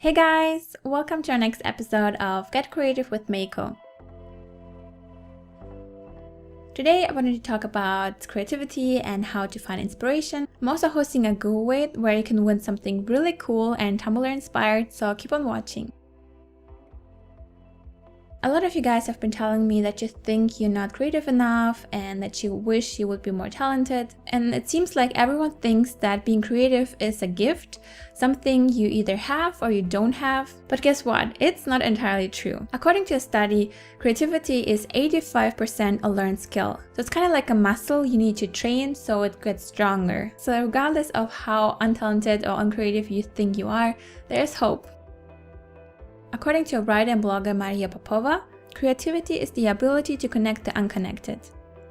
Hey guys, welcome to our next episode of Get Creative with MAKO. Today I wanted to talk about creativity and how to find inspiration. I'm also hosting a giveaway where you can win something really cool and Tumblr-inspired, so keep on watching. A lot of you guys have been telling me that you think you're not creative enough and that you wish you would be more talented. And it seems like everyone thinks that being creative is a gift, something you either have or you don't have. But guess what? It's not entirely true. According to a study, creativity is 85% a learned skill. So it's kind of like a muscle you need to train so it gets stronger. So regardless of how untalented or uncreative you think you are, there's hope. According to a writer and blogger Maria Popova, creativity is the ability to connect the unconnected,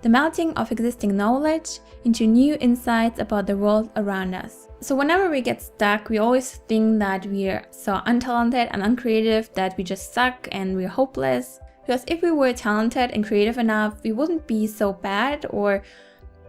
the melting of existing knowledge into new insights about the world around us. So whenever we get stuck, we always think that we are so untalented and uncreative that we just suck and we're hopeless. Because if we were talented and creative enough, we wouldn't be so bad or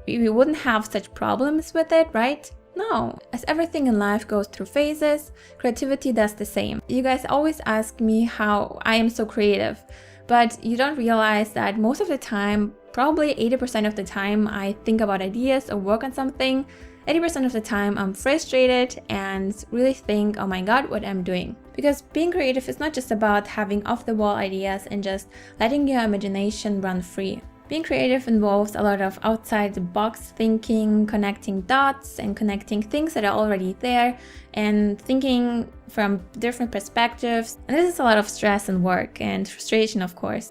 we wouldn't have such problems with it, right? No, as everything in life goes through phases, creativity does the same. You guys always ask me how I am so creative, but you don't realize that most of the time, probably 80% of the time, I think about ideas or work on something. 80% of the time I'm frustrated and really think, oh my god, what I'm doing. Because being creative is not just about having off-the-wall ideas and just letting your imagination run free. Being creative involves a lot of outside-the-box thinking, connecting dots and connecting things that are already there and thinking from different perspectives. And this is a lot of stress and work and frustration, of course.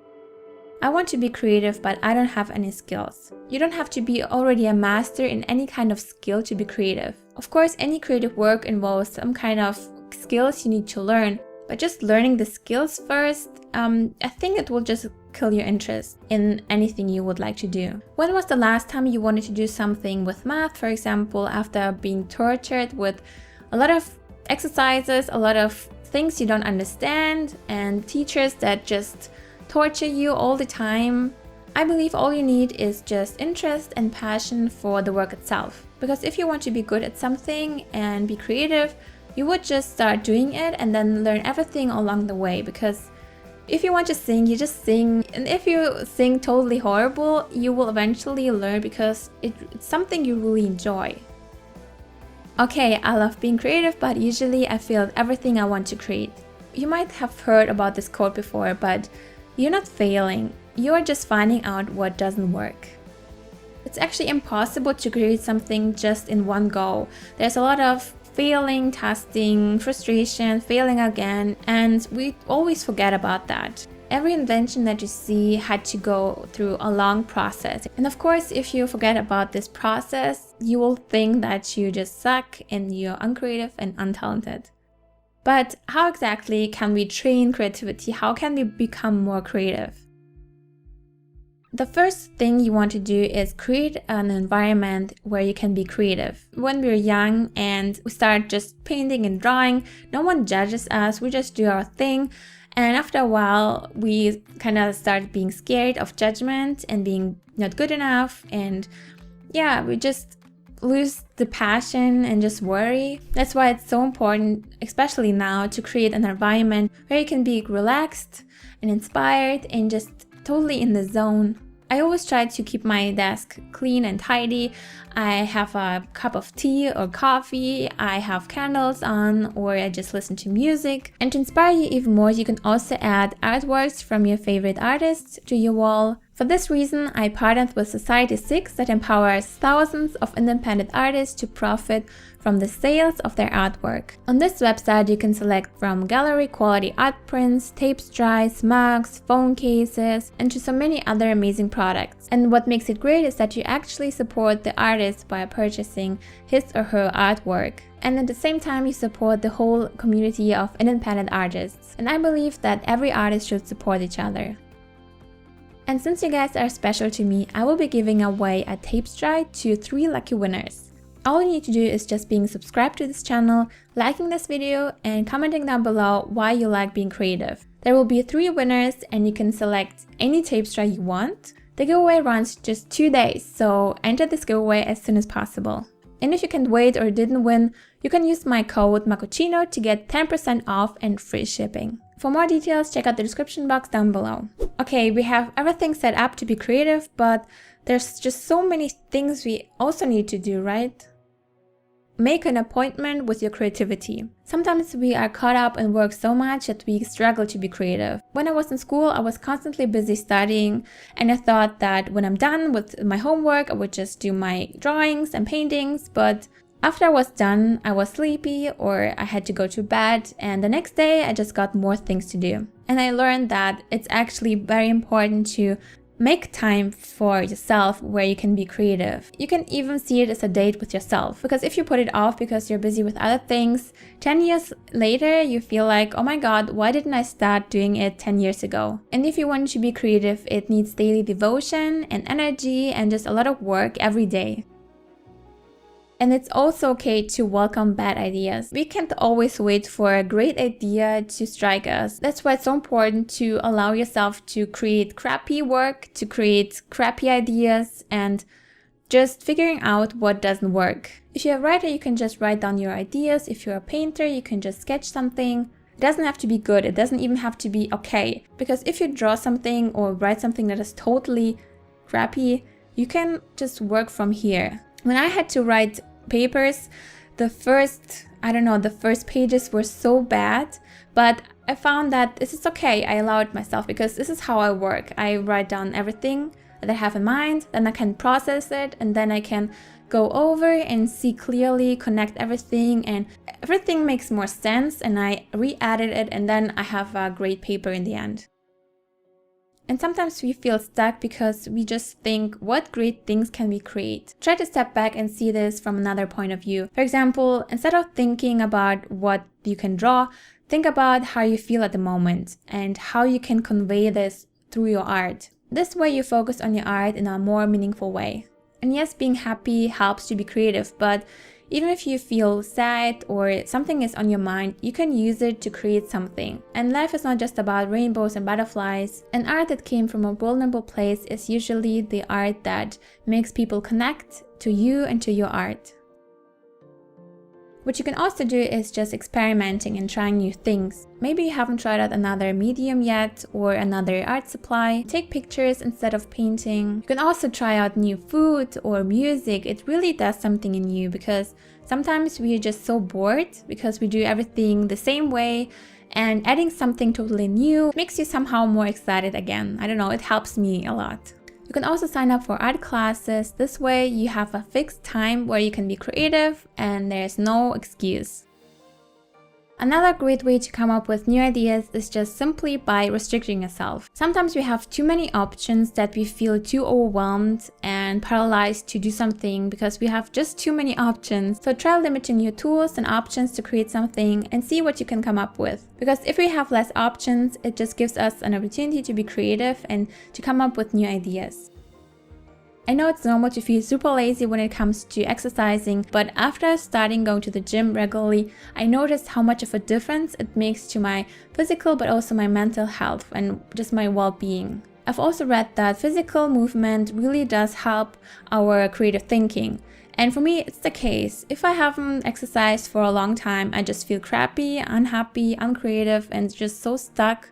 I want to be creative, but I don't have any skills. You don't have to be already a master in any kind of skill to be creative. Of course, any creative work involves some kind of skills you need to learn, but just learning the skills first, I think it will just kill your interest in anything you would like to do. When was the last time you wanted to do something with math, for example, after being tortured with a lot of exercises, a lot of things you don't understand, and teachers that just torture you all the time? I believe all you need is just interest and passion for the work itself. Because if you want to be good at something and be creative, you would just start doing it and then learn everything along the way. Because if you want to sing, you just sing. And if you sing totally horrible, you will eventually learn because it's something you really enjoy. Okay, I love being creative, but usually I fail at everything I want to create. You might have heard about this quote before, but you're not failing. You are just finding out what doesn't work. It's actually impossible to create something just in one go. There's a lot of failing, testing, frustration, failing again, and we always forget about that. Every invention that you see had to go through a long process. And of course, if you forget about this process, you will think that you just suck and you're uncreative and untalented. But how exactly can we train creativity? How can we become more creative? The first thing you want to do is create an environment where you can be creative. When we're young and we start just painting and drawing, no one judges us, we just do our thing. And after a while, we kind of start being scared of judgment and being not good enough. And yeah, we just lose the passion and just worry. That's why it's so important, especially now, to create an environment where you can be relaxed and inspired and just totally in the zone. I always try to keep my desk clean and tidy. I have a cup of tea or coffee, I have candles on, or I just listen to music. And to inspire you even more, you can also add artworks from your favorite artists to your wall. For this reason, I partnered with Society6 that empowers thousands of independent artists to profit from the sales of their artwork. On this website, you can select from gallery quality art prints, Tapestry, mugs, phone cases, and to so many other amazing products. And what makes it great is that you actually support the artist by purchasing his or her artwork. And at the same time, you support the whole community of independent artists. And I believe that every artist should support each other. And since you guys are special to me, I will be giving away a Tapestry to 3 lucky winners. All you need to do is just being subscribed to this channel, liking this video, and commenting down below why you like being creative. There will be 3 winners and you can select any Tapestry you want. The giveaway runs just 2 days, so enter this giveaway as soon as possible. And if you can't wait or didn't win, you can use my code makoccino to get 10% off and free shipping. For more details, check out the description box down below. Okay, we have everything set up to be creative, but there's just so many things we also need to do, right? Make an appointment with your creativity. Sometimes we are caught up in work so much that we struggle to be creative. When I was in school, I was constantly busy studying, and I thought that when I'm done with my homework, I would just do my drawings and paintings, but after I was done, I was sleepy or I had to go to bed, and the next day I just got more things to do. And I learned that it's actually very important to make time for yourself where you can be creative. You can even see it as a date with yourself, because if you put it off because you're busy with other things, 10 years later you feel like, oh my god, why didn't I start doing it 10 years ago? And if you want to be creative, it needs daily devotion and energy and just a lot of work every day. And it's also okay to welcome bad ideas. We can't always wait for a great idea to strike us. That's why it's so important to allow yourself to create crappy work, to create crappy ideas, and just figuring out what doesn't work. If you're a writer, you can just write down your ideas. If you're a painter, you can just sketch something. It doesn't have to be good. It doesn't even have to be okay. Because if you draw something or write something that is totally crappy, you can just work from here. When I had to write papers, the first pages were so bad, but I found that this is okay. I allow it myself because this is how I work. I write down everything that I have in mind, then I can process it, and then I can go over and see clearly, connect everything, and everything makes more sense, and I re-edit it, and then I have a great paper in the end. And sometimes we feel stuck because we just think, what great things can we create? Try to step back and see this from another point of view. For example, instead of thinking about what you can draw, think about how you feel at the moment and how you can convey this through your art. This way you focus on your art in a more meaningful way. And yes, being happy helps to be creative, but even if you feel sad or something is on your mind, you can use it to create something. And life is not just about rainbows and butterflies. An art that came from a vulnerable place is usually the art that makes people connect to you and to your art. What you can also do is just experimenting and trying new things. Maybe you haven't tried out another medium yet or another art supply. Take pictures instead of painting. You can also try out new food or music. It really does something in you because sometimes we are just so bored because we do everything the same way, and adding something totally new makes you somehow more excited again. I don't know, it helps me a lot. You can also sign up for art classes. This way you have a fixed time where you can be creative and there's no excuse. Another great way to come up with new ideas is just simply by restricting yourself. Sometimes we have too many options that we feel too overwhelmed and paralyzed to do something because we have just too many options. So try limiting your tools and options to create something and see what you can come up with. Because if we have less options, it just gives us an opportunity to be creative and to come up with new ideas. I know it's normal to feel super lazy when it comes to exercising, but after starting going to the gym regularly, I noticed how much of a difference it makes to my physical but also my mental health and just my well-being. I've also read that physical movement really does help our creative thinking. And for me, it's the case. If I haven't exercised for a long time, I just feel crappy, unhappy, uncreative, and just so stuck.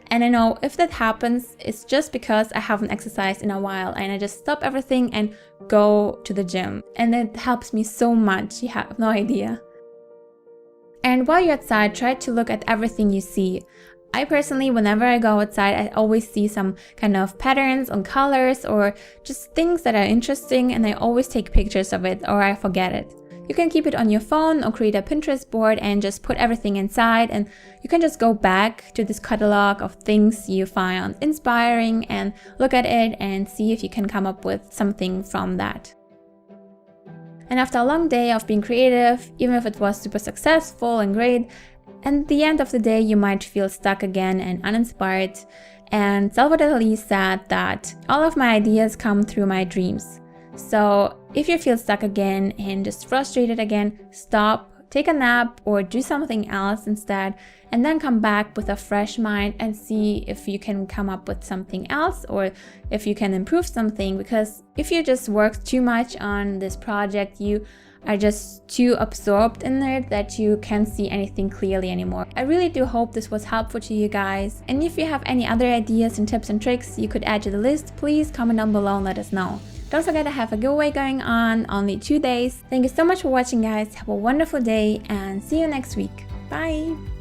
And I know if that happens, it's just because I haven't exercised in a while and I just stop everything and go to the gym. And it helps me so much, you have no idea. And while you're outside, try to look at everything you see. I personally, whenever I go outside, I always see some kind of patterns on colors or just things that are interesting, and I always take pictures of it or I forget it. You can keep it on your phone or create a Pinterest board and just put everything inside, and you can just go back to this catalog of things you find inspiring and look at it and see if you can come up with something from that. And after a long day of being creative, even if it was super successful and great, at the end of the day you might feel stuck again and uninspired. And Salvador Dali said that all of my ideas come through my dreams. So if you feel stuck again and just frustrated again, stop, take a nap or do something else instead, and then come back with a fresh mind and see if you can come up with something else or if you can improve something. Because if you just work too much on this project, you are just too absorbed in it that you can't see anything clearly anymore. I really do hope this was helpful to you guys. And if you have any other ideas and tips and tricks you could add to the list, please comment down below and let us know. Don't forget I have a giveaway going on, only 2 days. Thank you so much for watching, guys. Have a wonderful day and see you next week. Bye!